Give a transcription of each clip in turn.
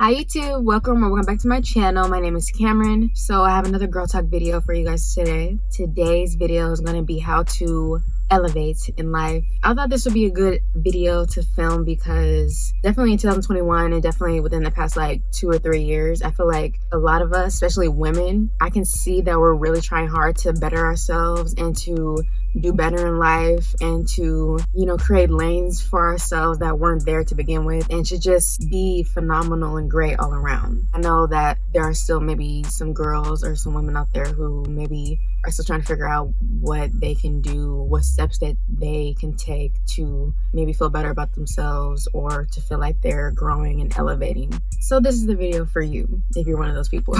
Hi YouTube, welcome back to my channel. My name is Cameron. So I have another girl talk video for you guys today. Today's video is going to be how to elevate in life. I thought this would be a good video to film because definitely in 2021 and definitely within the past like 2 or 3 years, I feel like a lot of us, especially women, I can see that we're really trying hard to better ourselves and to do better in life and to, create lanes for ourselves that weren't there to begin with and to just be phenomenal and great all around. I know that there are still maybe some girls or some women out there who maybe are still trying to figure out what they can do, what steps that they can take to maybe feel better about themselves or to feel like they're growing and elevating. So this is the video for you if you're one of those people.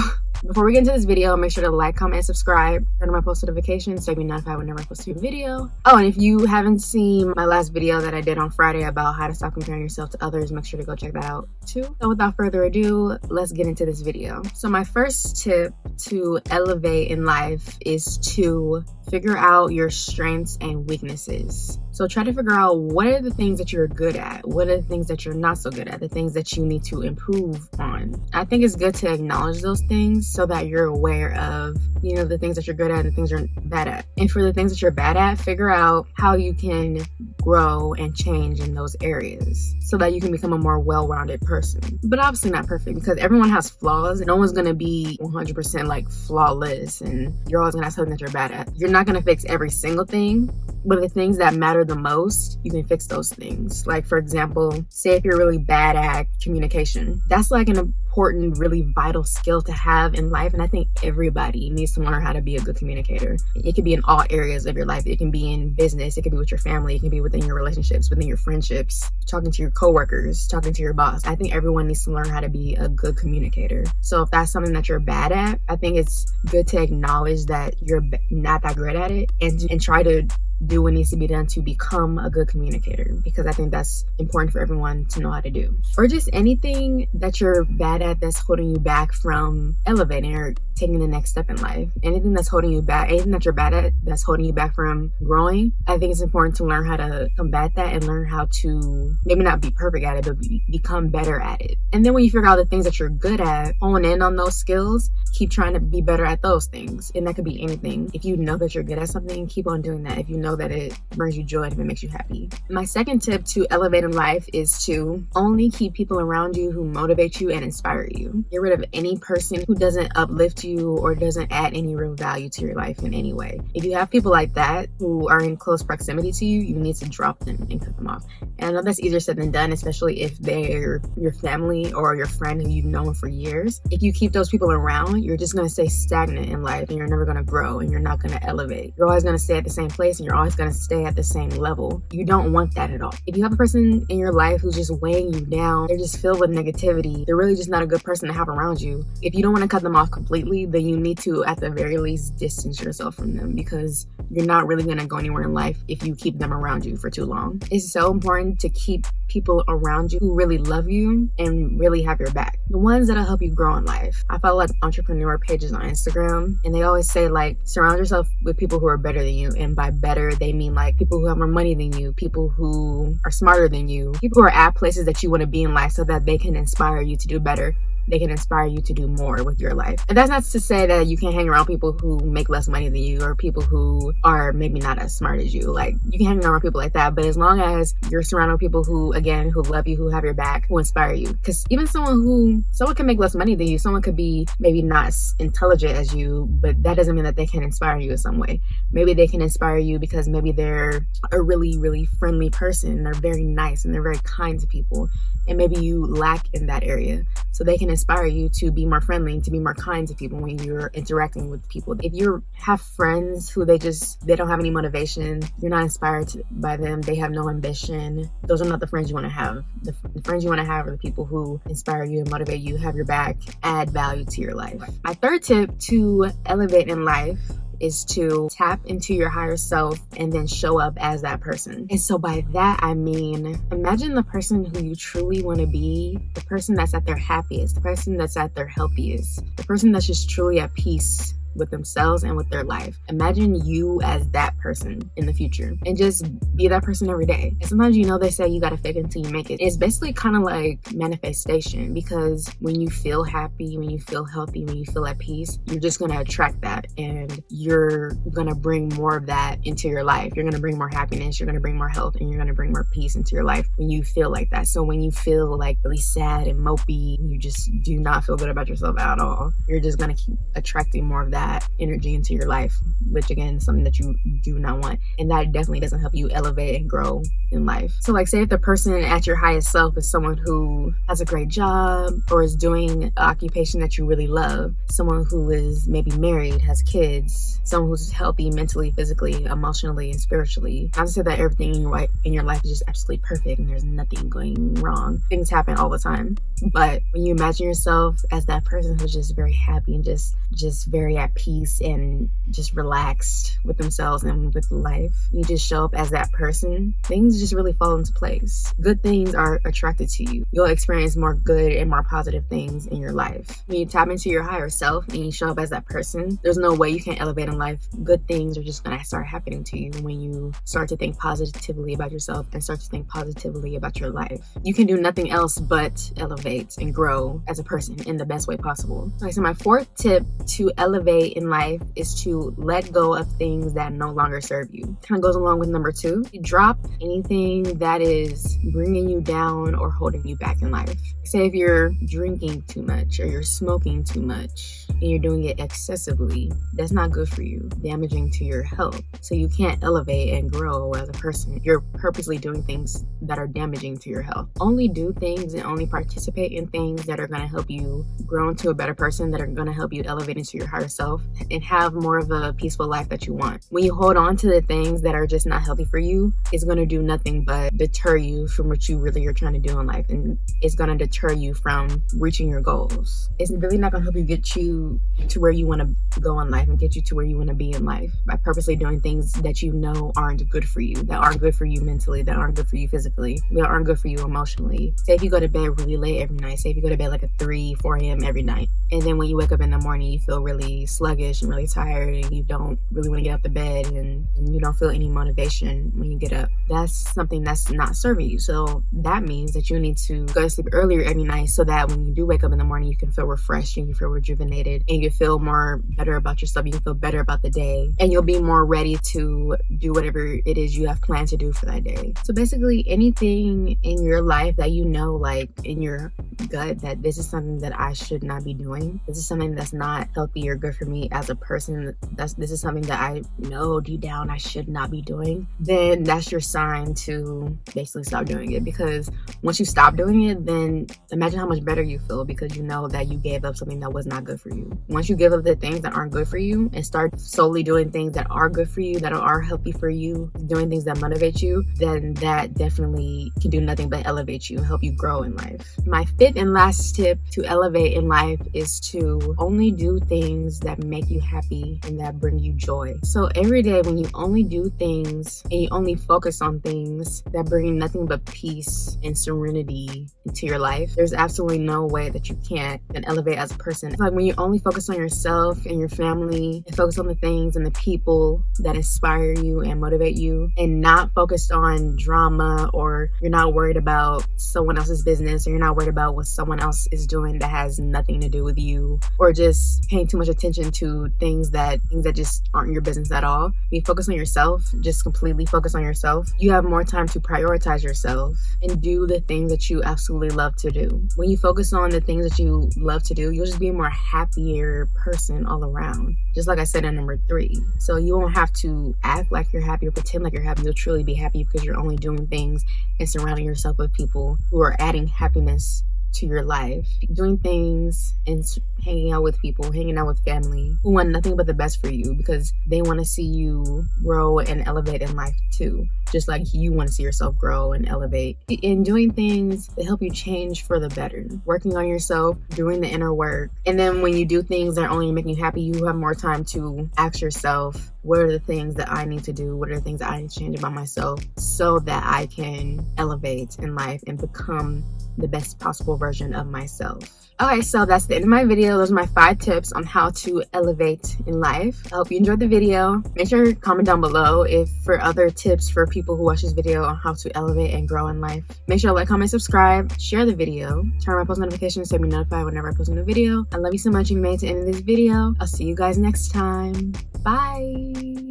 Before we get into this video, make sure to like, comment, and subscribe. Turn on my post notifications so you'll be notified whenever I post a new video. Oh, and if you haven't seen my last video that I did on Friday about how to stop comparing yourself to others, make sure to go check that out too. So without further ado, let's get into this video. So my first tip to elevate in life is to figure out your strengths and weaknesses. So try to figure out what are the things that you're good at, what are the things that you're not so good at, the things that you need to improve on. I think it's good to acknowledge those things so that you're aware of, the things that you're good at and the things you're bad at. And for the things that you're bad at, figure out how you can grow and change in those areas so that you can become a more well-rounded person. But obviously not perfect because everyone has flaws. No one's going to be 100% like flawless and you're always going to have something that you're bad at. You're not going to fix every single thing, but the things that matter the most, you can fix those things. Like, for example, say if you're really bad at communication, that's like an important, really vital skill to have in life. And I think everybody needs to learn how to be a good communicator. It could be in all areas of your life. It can be in business. It can be with your family. It can be within your relationships, within your friendships, talking to your coworkers, talking to your boss. I think everyone needs to learn how to be a good communicator. So if that's something that you're bad at, I think it's good to acknowledge that you're not that great at it and try to do what needs to be done to become a good communicator, because I think that's important for everyone to know how to do. Or just anything that you're bad at that's holding you back from elevating or taking the next step in life. Anything that's holding you back, anything that you're bad at that's holding you back from growing, I think it's important to learn how to combat that and learn how to maybe not be perfect at it, but become better at it. And then when you figure out the things that you're good at, hone in on those skills, keep trying to be better at those things. And that could be anything. If you know that you're good at something, keep on doing that. If you know that it brings you joy and if it makes you happy. My second tip to elevate in life is to only keep people around you who motivate you and inspire you. Get rid of any person who doesn't uplift you or doesn't add any real value to your life in any way. If you have people like that who are in close proximity to you, you need to drop them and cut them off. And I know that's easier said than done, especially if they're your family or your friend who you've known for years. If you keep those people around, you're just going to stay stagnant in life and you're never going to grow and you're not going to elevate. You're always going to stay at the same place and you're always going to stay at the same level. You don't want that at all. If you have a person in your life who's just weighing you down, they're just filled with negativity, they're really just not a good person to have around you. If you don't want to cut them off completely, then you need to at the very least distance yourself from them, because you're not really going to go anywhere in life if you keep them around you for too long. It's so important to keep people around you who really love you and really have your back. The ones that'll help you grow in life. I follow like entrepreneur pages on Instagram and they always say like surround yourself with people who are better than you. And by better, they mean like people who have more money than you, people who are smarter than you, people who are at places that you want to be in life so that they can inspire you to do better. They can inspire you to do more with your life. And that's not to say that you can't hang around people who make less money than you or people who are maybe not as smart as you. Like, you can hang around people like that, but as long as you're surrounded with people who, again, who love you, who have your back, who inspire you. Because even someone can make less money than you, someone could be maybe not as intelligent as you, but that doesn't mean that they can inspire you in some way. Maybe they can inspire you because maybe they're a really, really friendly person. They're very nice and they're very kind to people. And maybe you lack in that area. So they can inspire you to be more friendly and to be more kind to people when you're interacting with people. If you have friends who they don't have any motivation, you're not inspired by them, they have no ambition, those are not the friends you want to have. The friends you want to have are the people who inspire you and motivate you, have your back, add value to your life. My third tip to elevate in life is to tap into your higher self and then show up as that person. And so by that, I mean, imagine the person who you truly want to be, the person that's at their happiest, the person that's at their healthiest, the person that's just truly at peace with themselves and with their life. Imagine you as that person in the future and just be that person every day. And sometimes, they say you gotta fake it until you make it. It's basically kind of like manifestation, because when you feel happy, when you feel healthy, when you feel at peace, you're just gonna attract that, and you're gonna bring more of that into your life. You're gonna bring more happiness, you're gonna bring more health, and you're gonna bring more peace into your life when you feel like that. So when you feel like really sad and mopey, you just do not feel good about yourself at all, you're just gonna keep attracting more of that energy into your life, which again is something that you do not want, and that definitely doesn't help you elevate and grow in life. So like, say if the person at your highest self is someone who has a great job or is doing an occupation that you really love, someone who is maybe married, has kids, someone who's healthy mentally, physically, emotionally, and spiritually. Not to say that everything in your life is just absolutely perfect and there's nothing going wrong. Things happen all the time. But when you imagine yourself as that person who's just very happy and just very at peace and just relaxed with themselves and with life, you just show up as that person, things just really fall into place. Good things are attracted to you. You'll experience more good and more positive things in your life. When you tap into your higher self and you show up as that person, there's no way you can't elevate in life. Good things are just gonna start happening to you when you start to think positively about yourself and start to think positively about your life. You can do nothing else but elevate and grow as a person in the best way possible. Okay, so my fourth tip to elevate in life is to let go of things that no longer serve you. Kind of goes along with number 2. Drop anything that is bringing you down or holding you back in life. Say if you're drinking too much or you're smoking too much and you're doing it excessively, that's not good for you, damaging to your health. So you can't elevate and grow as a person. You're purposely doing things that are damaging to your health. Only do things and only participate in things that are going to help you grow into a better person, that are going to help you elevate into your higher self and have more of a peaceful life that you want. When you hold on to the things that are just not healthy for you, it's going to do nothing but deter you from what you really are trying to do in life, and it's going to deter you from reaching your goals. It's really not going to help you get you to where you want to go in life and get you to where you want to be in life by purposely doing things that you know aren't good for you, that aren't good for you mentally, that aren't good for you physically, that aren't good for you emotionally. Say if you go to bed really late every night, say if you go to bed like at 4 a.m. every night, and then when you wake up in the morning you feel really sluggish and really tired and you don't really want to get out the bed and you don't feel any motivation when you get up, that's something that's not serving you. So that means that you need to go to sleep earlier every night so that when you do wake up in the morning you can feel refreshed, you can feel rejuvenated, and you feel more better about yourself, you can feel better about the day, and you'll be more ready to do whatever it is you have planned to do for that day. So basically anything in your life that you know, like in your gut, that this is something that I should not be doing, this is something that's not healthy or good for me as a person, this is something that I know deep down I should not be doing, then that's your sign to basically stop doing it. Because once you stop doing it, then imagine how much better you feel, because you know that you gave up something that was not good for you. Once you give up the things that aren't good for you and start solely doing things that are good for you, that are healthy for you, doing things that motivate you, then that definitely can do nothing but elevate you and help you grow in life. My fifth and last tip to elevate in life is to only do things that make you happy and that bring you joy. So every day when you only do things and you only focus on things that bring nothing but peace and serenity into your life, there's absolutely no way that you can't then elevate as a person. It's like when you only focus on yourself and your family and focus on the things and the people that inspire you and motivate you, and not focused on drama, or you're not worried about someone else's business, or you're not worried about what someone else is doing that has nothing to do with you, or just paying too much attention to things that just aren't your business at all. When you focus on yourself, just completely focus on yourself, you have more time to prioritize yourself and do the things that you absolutely love to do. When you focus on the things that you love to do, you'll just be a more happier person all around. Just like I said in number 3. So you won't have to act like you're happy or pretend like you're happy. You'll truly be happy because you're only doing things and surrounding yourself with people who are adding happiness to your life, doing things and hanging out with people, hanging out with family who want nothing but the best for you, because they want to see you grow and elevate in life too, just like you want to see yourself grow and elevate. And doing things that help you change for the better, working on yourself, doing the inner work. And then when you do things that only make you happy, you have more time to ask yourself, what are the things that I need to do? What are the things that I need to change about myself so that I can elevate in life and become the best possible version of myself. Okay, so that's the end of my video. Those are my 5 tips on how to elevate in life. I hope you enjoyed the video. Make sure to comment down below if for other tips for people who watch this video on how to elevate and grow in life. Make sure to like, comment, subscribe, share the video, turn on my post notifications so you be notified whenever I post a new video. I love you so much. You made it to the end of this video. I'll see you guys next time. Bye.